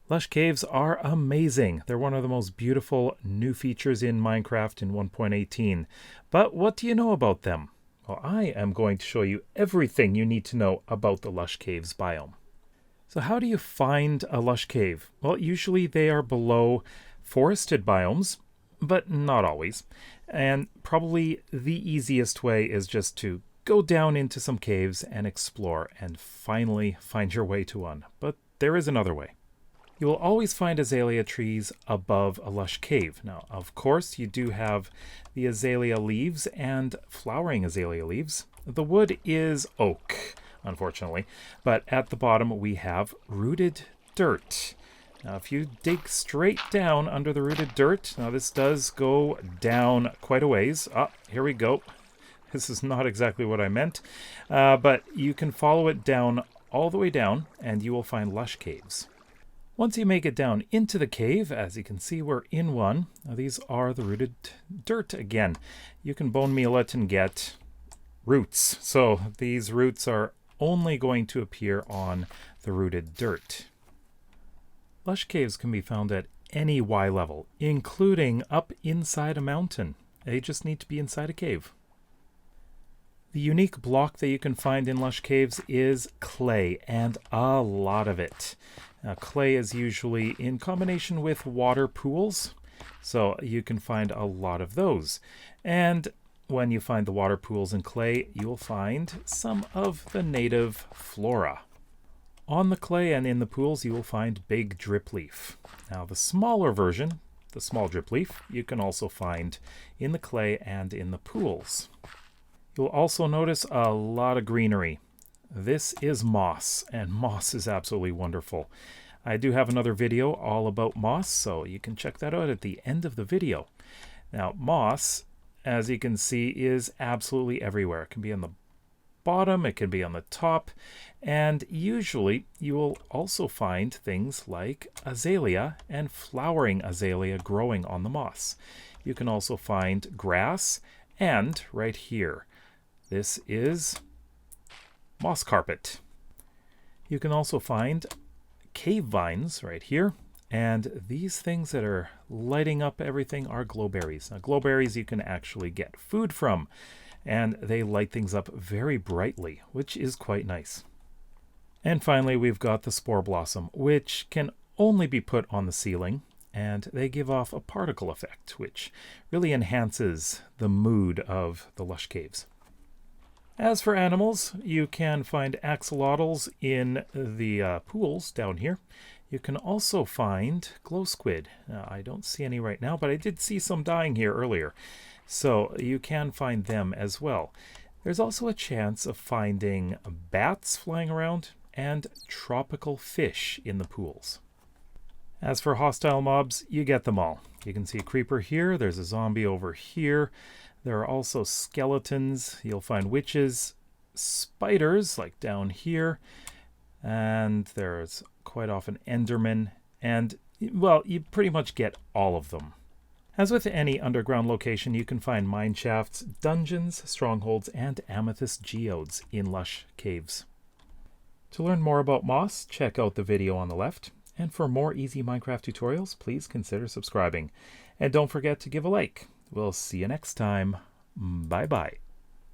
Lush caves are amazing. They're one of the most beautiful new features in Minecraft in 1.18. But what do you know about them? Well, I am going to show you everything you need to know about the Lush Caves biome. So how do you find a lush cave? Well, usually they are below forested biomes, but not always. And probably the easiest way is just to go down into some caves and explore and finally find your way to one. But there is another way. You will always find azalea trees above a lush cave. Now, of course, you do have the azalea leaves and flowering azalea leaves. The wood is oak, unfortunately, but at the bottom we have rooted dirt. Now, if you dig straight down under the rooted dirt, now this does go down quite a ways. Here we go. This is not exactly what I meant, but you can follow it down all the way down and you will find lush caves. Once you make it down into the cave, as you can see, we're in one. Now, these are the rooted dirt again. You can bone meal it and get roots. So these roots are only going to appear on the rooted dirt. Lush caves can be found at any Y level, including up inside a mountain. They just need to be inside a cave. The unique block that you can find in lush caves is clay, and a lot of it. Now, clay is usually in combination with water pools, so you can find a lot of those. And when you find the water pools and clay, you will find some of the native flora. On the clay and in the pools, you will find big drip leaf. Now, the smaller version, the small drip leaf, you can also find in the clay and in the pools. You'll also notice a lot of greenery. This is moss, and moss is absolutely wonderful. I do have another video all about moss, so you can check that out at the end of the video. Now, moss, as you can see, is absolutely everywhere. It can be on the bottom, it can be on the top, and usually you will also find things like azalea and flowering azalea growing on the moss. You can also find grass, and right here, this is moss carpet. You can also find cave vines right here, and these things that are lighting up everything are glowberries. Now, glowberries you can actually get food from, and they light things up very brightly, which is quite nice. And finally, we've got the spore blossom, which can only be put on the ceiling, and they give off a particle effect, which really enhances the mood of the lush caves. As for animals, you can find axolotls in the pools down here. You can also find glow squid. I don't see any right now, but I did see some dying here earlier. So you can find them as well. There's also a chance of finding bats flying around and tropical fish in the pools. As for hostile mobs, you get them all. You can see a creeper here. There's a zombie over here. There are also skeletons. You'll find witches, spiders like down here, and there's quite often endermen, and well, you pretty much get all of them. As with any underground location, you can find mine shafts, dungeons, strongholds, and amethyst geodes in lush caves. To learn more about moss, check out the video on the left, and for more easy Minecraft tutorials, please consider subscribing. And don't forget to give a like. We'll see you next time. Bye-bye.